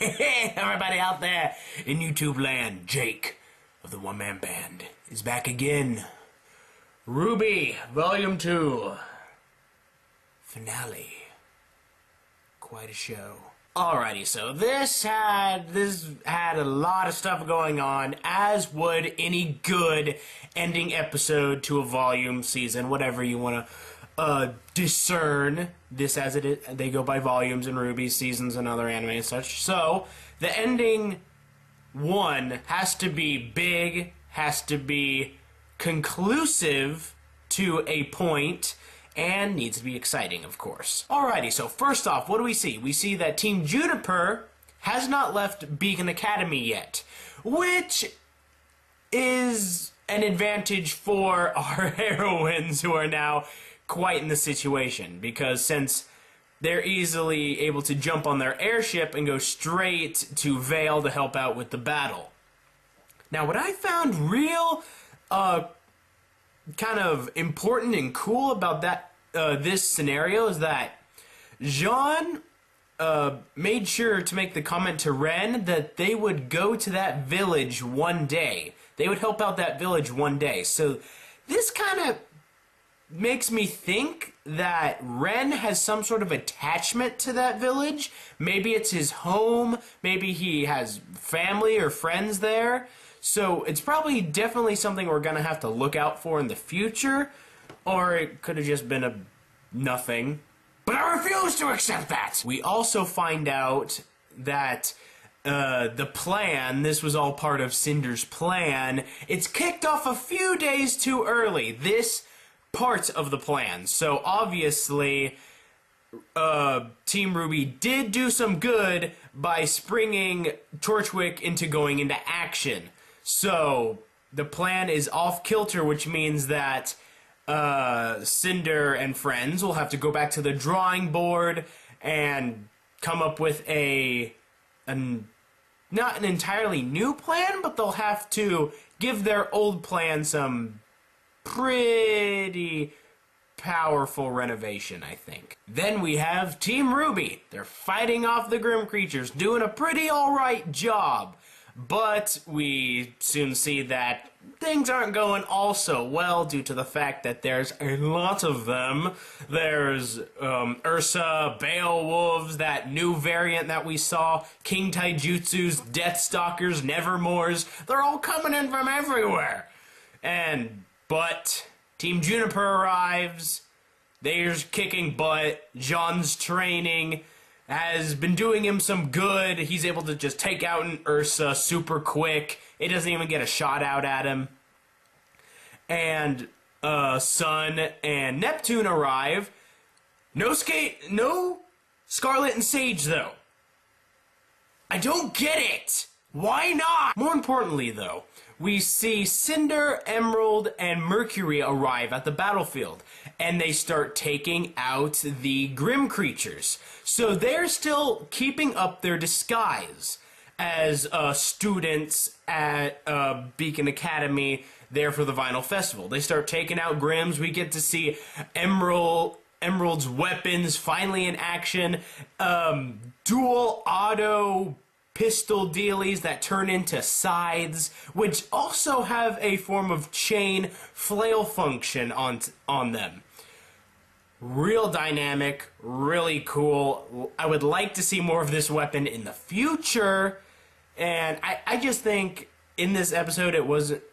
Everybody out there in YouTube land, Jake of the OneManBand is back again. RWBY Volume 2 Finale. Quite a show. Alrighty, so this had a lot of stuff going on, as would any good ending episode to a volume, season, whatever you want to discern this as it is. They go by volumes in RWBY, seasons, and other anime and such. So the ending one has to be big, has to be conclusive to a point, and needs to be exciting, of course. Alrighty, so first off, what do we see? We see that Team Juniper has not left Beacon Academy yet, which is an advantage for our heroines who are now quite in the situation, because since they're easily able to jump on their airship and go straight to Vale to help out with the battle. Now, what I found real kind of important and cool about that this scenario is that Jean made sure to make the comment to Ren that they would go to that village one day. They would help out that village one day. So this kind of makes me think that Ren has some sort of attachment to that village. Maybe it's his home, maybe he has family or friends there. So it's probably definitely something we're gonna have to look out for in the future, or it could have just been a nothing. But I refuse to accept that! We also find out that the plan, this was all part of Cinder's plan, it's kicked off a few days too early, this part of the plan. So obviously, Team RWBY did do some good by springing Torchwick into going into action. So the plan is off kilter, which means that Cinder and friends will have to go back to the drawing board and come up with not an entirely new plan, but they'll have to give their old plan some pretty powerful renovation, I think. Then we have Team RWBY. They're fighting off the Grim Creatures, doing a pretty alright job. But we soon see that things aren't going all so well due to the fact that there's a lot of them. There's Ursa, Beowulfs, that new variant that we saw, King Taijutsu's, Deathstalkers, Nevermores. They're all coming in from everywhere. But Team Juniper arrives. They're kicking butt. Jean's training has been doing him some good. He's able to just take out an Ursa super quick. It doesn't even get a shot out at him. And Sun and Neptune arrive. No Scarlet and Sage, though. I don't get it. Why not? More importantly, though, we see Cinder, Emerald, and Mercury arrive at the battlefield, and they start taking out the Grim Creatures. So they're still keeping up their disguise as students at Beacon Academy there for the Vinyl Festival. They start taking out Grims. We get to see Emerald's weapons finally in action. Dual auto pistol dealies that turn into scythes, which also have a form of chain flail function on them. Real dynamic, really cool. I would like to see more of this weapon in the future, and I just think in this episode,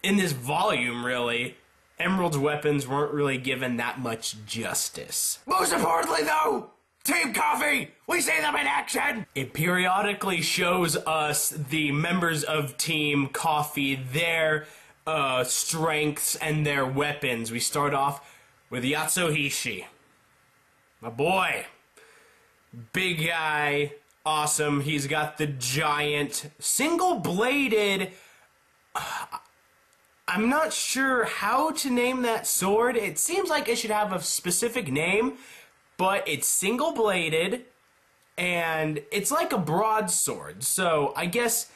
in this volume really, Emerald's weapons weren't really given that much justice. Most importantly though, Team Coffee! We see them in action! It periodically shows us the members of Team Coffee, their strengths and their weapons. We start off with Yatsuhishi. My boy. Big guy. Awesome. He's got the giant single-bladed... I'm not sure how to name that sword. It seems like it should have a specific name, but it's single-bladed, and it's like a broadsword. So I guess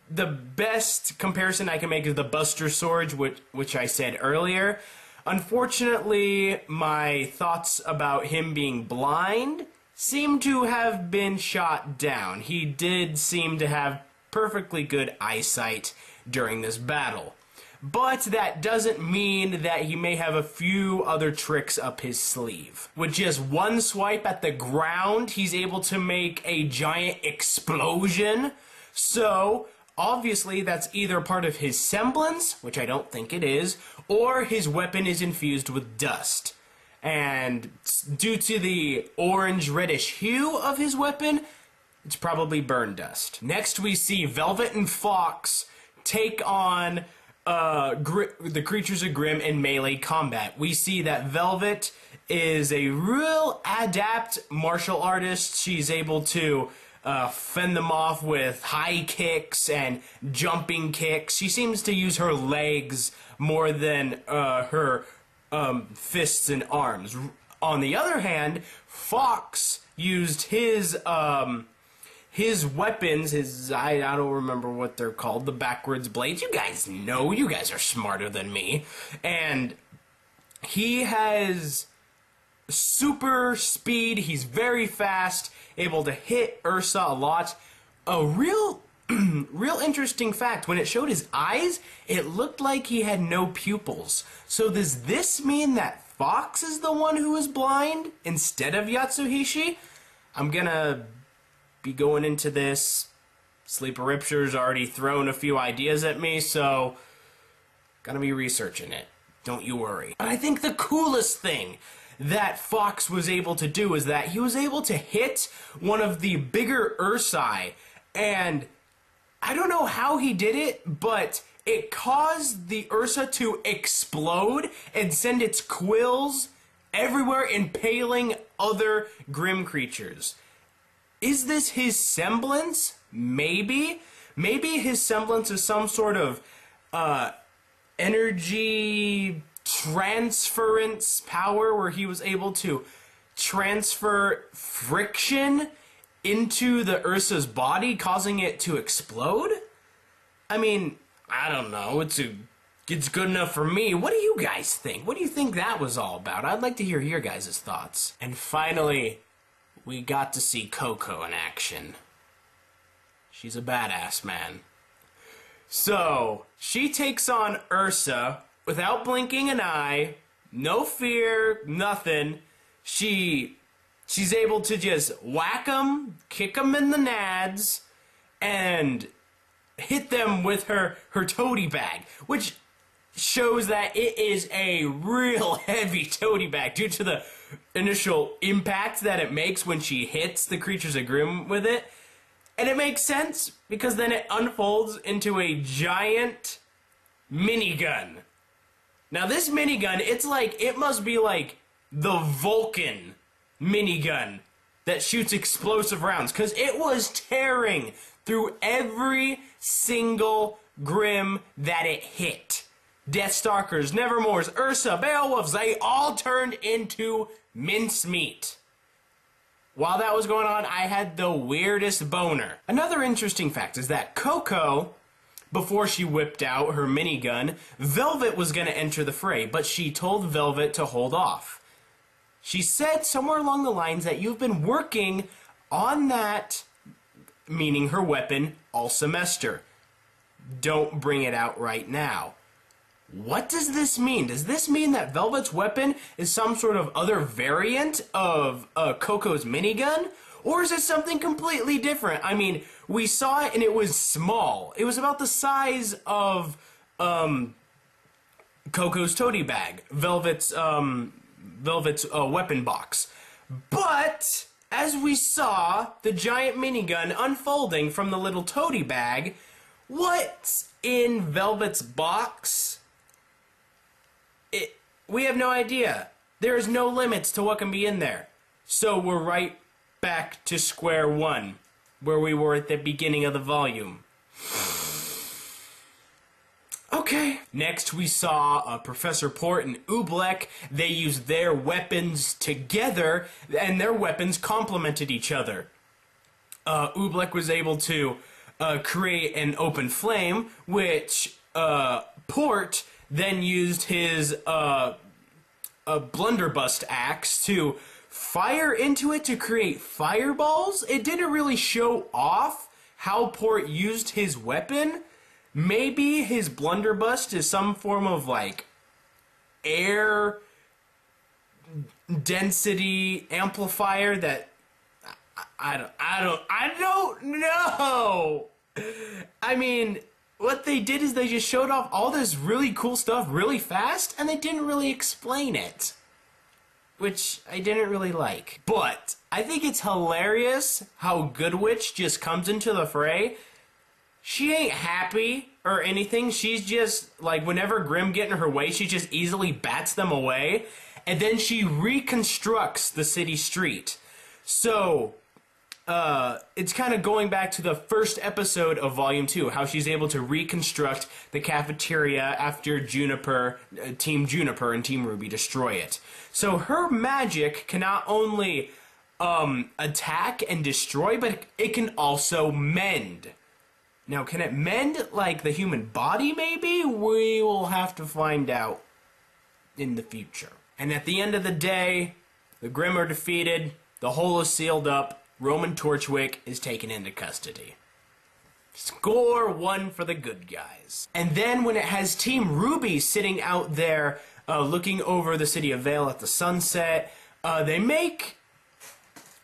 the best comparison I can make is the Buster Sword, which I said earlier. Unfortunately, my thoughts about him being blind seem to have been shot down. He did seem to have perfectly good eyesight during this battle. But that doesn't mean that he may have a few other tricks up his sleeve. With just one swipe at the ground, he's able to make a giant explosion. So, obviously, that's either part of his semblance, which I don't think it is, or his weapon is infused with dust. And due to the orange-reddish hue of his weapon, it's probably burn dust. Next, we see Velvet and Fox take on the creatures of Grimm in melee combat. We see that Velvet is a real adept martial artist. She's able to fend them off with high kicks and jumping kicks. She seems to use her legs more than her fists and arms. On the other hand, Fox used his weapons, I don't remember what they're called, the backwards blades. You guys know, you guys are smarter than me. And he has super speed, he's very fast, able to hit Ursa a lot. A real interesting fact, when it showed his eyes, it looked like he had no pupils. So does this mean that Fox is the one who is blind instead of Yatsuhishi? I'm gonna be going into this. Sleeper Ripture's already thrown a few ideas at me, so gonna be researching it. Don't you worry. But I think the coolest thing that Fox was able to do is that he was able to hit one of the bigger Ursi, and I don't know how he did it, but it caused the Ursa to explode and send its quills everywhere, impaling other Grimm creatures. Is this his semblance? Maybe. Maybe his semblance is some sort of energy transference power where he was able to transfer friction into the Ursa's body, causing it to explode? I mean, I don't know. It's good enough for me. What do you guys think? What do you think that was all about? I'd like to hear your guys' thoughts. And finally, we got to see Coco in action. She's a badass, man. So, she takes on Ursa without blinking an eye, no fear, nothing. She's able to just whack them, kick them in the nads, and hit them with her toady bag, which shows that it is a real heavy toady bag due to the initial impact that it makes when she hits the creatures of Grimm with it. And it makes sense because then it unfolds into a giant minigun. Now this minigun, it must be like the Vulcan minigun that shoots explosive rounds, because it was tearing through every single Grimm that it hit. Deathstalkers, Nevermores, Ursa, Beowulfs, they all turned into mincemeat. While that was going on, I had the weirdest boner. Another interesting fact is that Coco, before she whipped out her minigun, Velvet was going to enter the fray, but she told Velvet to hold off. She said somewhere along the lines that you've been working on that, meaning her weapon, all semester. Don't bring it out right now. What does this mean? Does this mean that Velvet's weapon is some sort of other variant of Coco's minigun? Or is it something completely different? I mean, we saw it and it was small. It was about the size of Coco's toady bag, Velvet's weapon box. But as we saw the giant minigun unfolding from the little toady bag, what's in Velvet's box? We have no idea. There is no limits to what can be in there. So we're right back to square one, where we were at the beginning of the volume. Okay. Next we saw Professor Port and Oobleck. They used their weapons together, and their weapons complemented each other. Oobleck was able to create an open flame, which Port then used his blunderbuss axe to fire into it to create fireballs. It didn't really show off how Port used his weapon. Maybe his blunderbuss is some form of like air density amplifier that I don't know. I mean, what they did is they just showed off all this really cool stuff really fast, and they didn't really explain it, which I didn't really like. But I think it's hilarious how Good Witch just comes into the fray. She ain't happy or anything. She's just, like, whenever Grimm get in her way, she just easily bats them away. And then she reconstructs the city street. So, it's kind of going back to the first episode of Volume 2, how she's able to reconstruct the cafeteria after Team Juniper and Team RWBY destroy it. So her magic can not only attack and destroy, but it can also mend. Now, can it mend like the human body, maybe? We will have to find out in the future. And at the end of the day, the Grimm are defeated, the hole is sealed up, Roman Torchwick is taken into custody. Score 1 for the good guys. And then when it has Team RWBY sitting out there looking over the city of Vale at the sunset, they make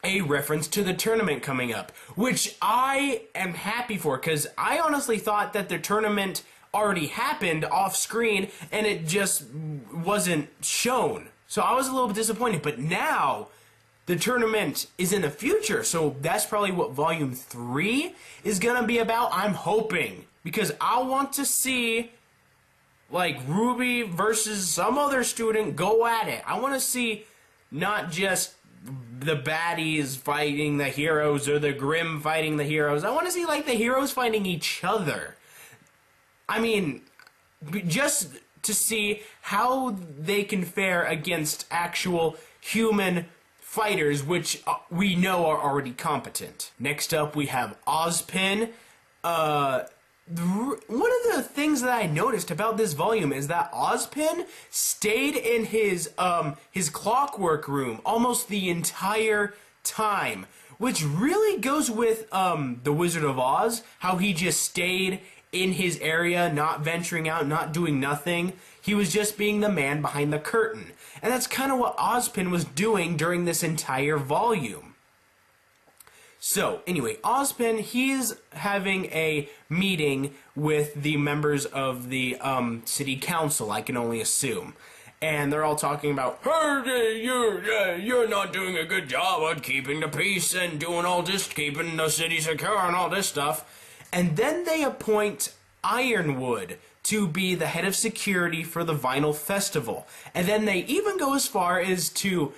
a reference to the tournament coming up, which I am happy for, because I honestly thought that the tournament already happened off screen and it just wasn't shown. So I was a little bit disappointed, but now the tournament is in the future, so that's probably what Volume 3 is gonna be about, I'm hoping, because I want to see like RWBY versus some other student go at it. I want to see not just the baddies fighting the heroes or the Grimm fighting the heroes. I want to see like the heroes fighting each other. I mean, just to see how they can fare against actual human fighters, which we know are already competent. Next up, we have Ozpin. One of the things that I noticed about this volume is that Ozpin stayed in his clockwork room almost the entire time, which really goes with the Wizard of Oz, how he just stayed in his area, not venturing out, not doing nothing. He was just being the man behind the curtain. And that's kind of what Ozpin was doing during this entire volume. So, anyway, Ozpin, he's having a meeting with the members of the city council, I can only assume. And they're all talking about, hey, you're not doing a good job of keeping the peace and doing all this, keeping the city secure and all this stuff. And then they appoint Ironwood to be the head of security for the Vinyl Festival. And then they even go as far as to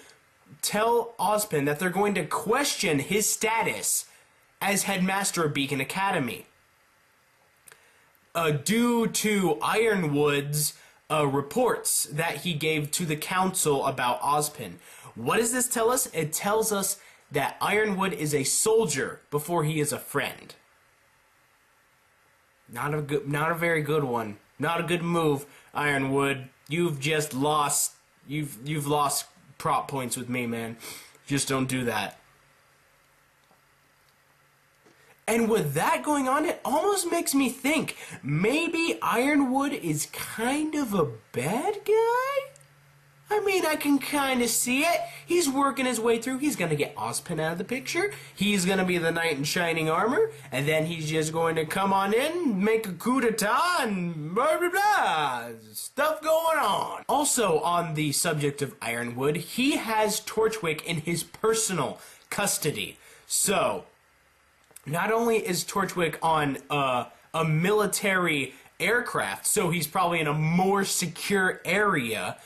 tell Ozpin that they're going to question his status as headmaster of Beacon Academy. Due to Ironwood's reports that he gave to the council about Ozpin. What does this tell us? It tells us that Ironwood is a soldier before he is a friend. Not a very good one. Not a good move, Ironwood. You've just lost. You've lost prop points with me, man. Just don't do that. And with that going on, it almost makes me think maybe Ironwood is kind of a bad guy? I mean, I can kind of see it. He's working his way through. He's going to get Ozpin out of the picture. He's going to be the knight in shining armor. And then he's just going to come on in, make a coup d'etat, and blah, blah, blah. Stuff going on. Also, on the subject of Ironwood, he has Torchwick in his personal custody. So, not only is Torchwick on a military aircraft, so he's probably in a more secure area,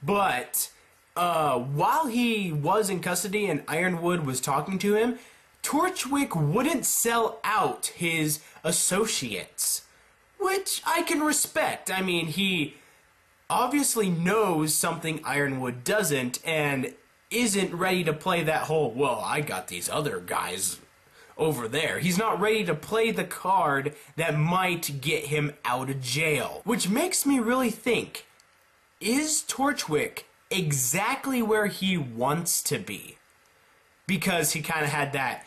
but while he was in custody and Ironwood was talking to him, Torchwick wouldn't sell out his associates, which I can respect. I mean, he obviously knows something Ironwood doesn't and isn't ready to play that whole, well, I got these other guys over there. He's not ready to play the card that might get him out of jail, which makes me really think, is Torchwick exactly where he wants to be? because he kind of had that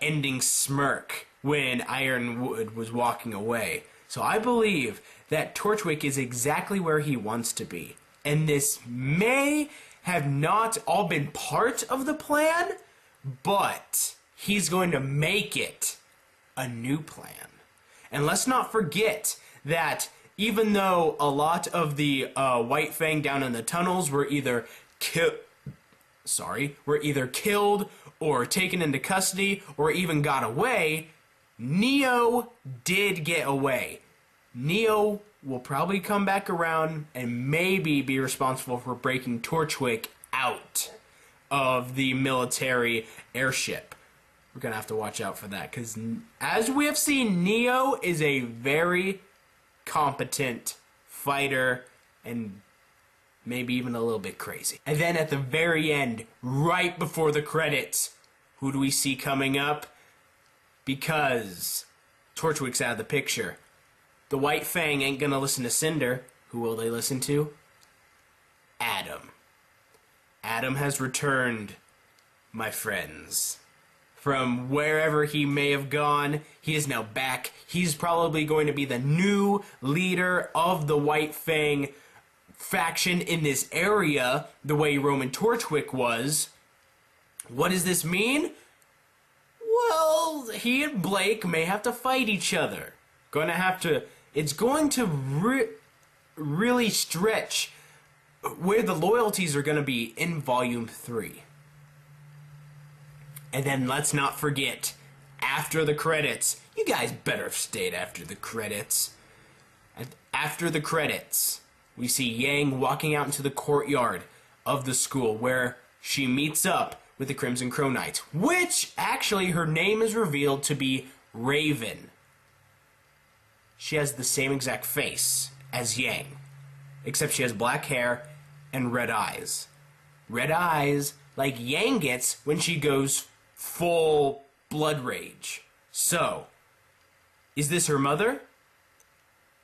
ending smirk when Ironwood was walking away. So I believe that Torchwick is exactly where he wants to be. And this may have not all been part of the plan, but he's going to make it a new plan. And let's not forget that even though a lot of the White Fang down in the tunnels were either killed or taken into custody or even got away, Neo did get away. Neo will probably come back around and maybe be responsible for breaking Torchwick out of the military airship. We're going to have to watch out for that, because as we have seen, Neo is a very competent fighter and maybe even a little bit crazy. And then at the very end, right before the credits, who do we see coming up? Because Torchwick's out of the picture. The White Fang ain't gonna listen to Cinder. Who will they listen to? Adam. Adam has returned, my friends. From wherever he may have gone, he is now back. He's probably going to be the new leader of the White Fang faction in this area, the way Roman Torchwick was. What does this mean? Well, he and Blake may have to fight each other. It's going to really stretch where the loyalties are going to be in Volume 3. And then let's not forget, after the credits, you guys better have stayed after the credits. After the credits, we see Yang walking out into the courtyard of the school where she meets up with the Crimson Crow Knights, which actually her name is revealed to be Raven. She has the same exact face as Yang, except she has black hair and red eyes. Red eyes like Yang gets when she goes full blood rage. So, is this her mother?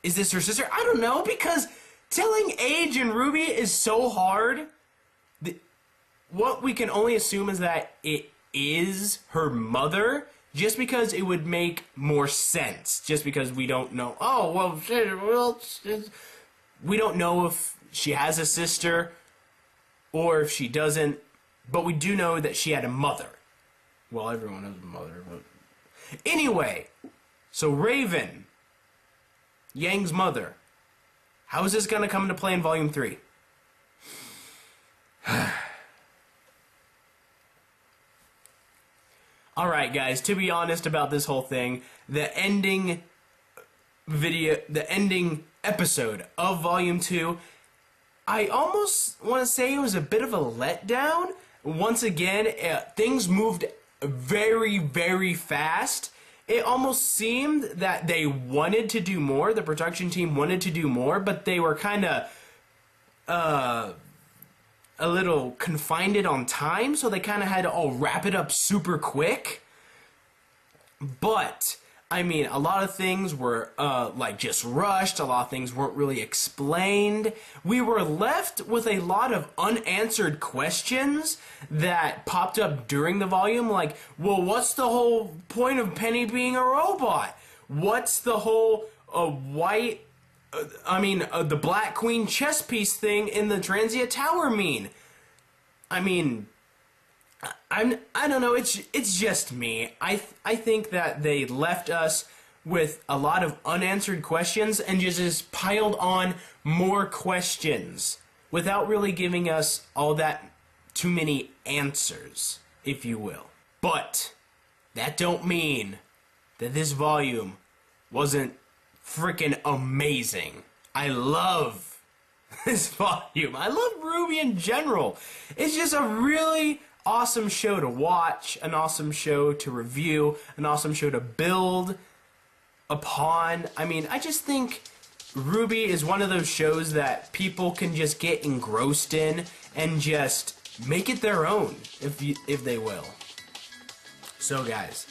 Is this her sister? I don't know, because telling age in RWBY is so hard. What we can only assume is that it is her mother, just because it would make more sense. Just because we don't know. Oh, well, we don't know if she has a sister or if she doesn't, but we do know that she had a mother. Well, everyone has a mother, but anyway, so Raven, Yang's mother. How is this going to come into play in Volume 3? Alright guys, to be honest about this whole thing, the ending episode of Volume 2, I almost want to say it was a bit of a letdown. Once again, things moved very, very fast. It almost seemed that they wanted to do more, the production team wanted to do more, but they were kind of a little confined on time, so they kind of had to all wrap it up super quick. But I mean, a lot of things were like just rushed. A lot of things weren't really explained. We were left with a lot of unanswered questions that popped up during the volume, like, well, what's the whole point of Penny being a robot? What's the whole the Black Queen chess piece thing in the Transient Tower mean? I mean, I don't know, it's just me. I think that they left us with a lot of unanswered questions and just piled on more questions without really giving us all that too many answers, if you will. But that don't mean that this volume wasn't freaking amazing. I love this volume. I love RWBY in general. It's just a really awesome show to watch, an awesome show to review, an awesome show to build upon. I mean, I just think RWBY is one of those shows that people can just get engrossed in and just make it their own, if they will. So guys,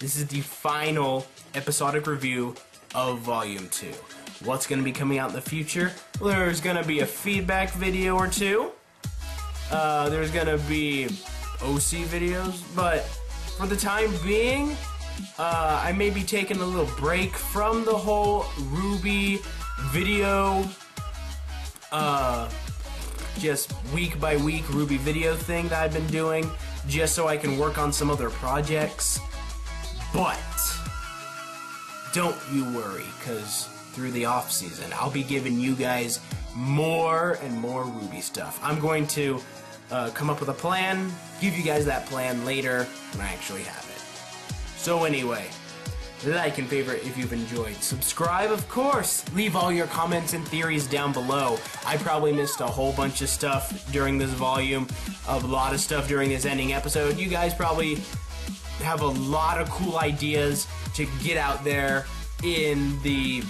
this is the final episodic review of Volume 2. What's going to be coming out in the future? Well, there's going to be a feedback video or two. There's going to be OC videos, but for the time being, I may be taking a little break from the whole RWBY video, just week by week RWBY video thing that I've been doing, just so I can work on some other projects. But don't you worry, because through the off season, I'll be giving you guys more and more RWBY stuff. I'm going to come up with a plan, give you guys that plan later when I actually have it. So anyway, like and favorite if you've enjoyed. Subscribe, of course. Leave all your comments and theories down below. I probably missed a whole bunch of stuff during this volume, a lot of stuff during this ending episode. You guys probably have a lot of cool ideas to get out there in the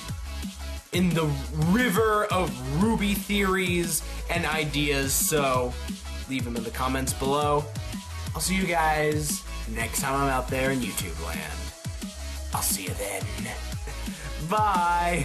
river of RWBY theories and ideas, so leave them in the comments below. I'll see you guys next time I'm out there in YouTube land. I'll see you then. Bye!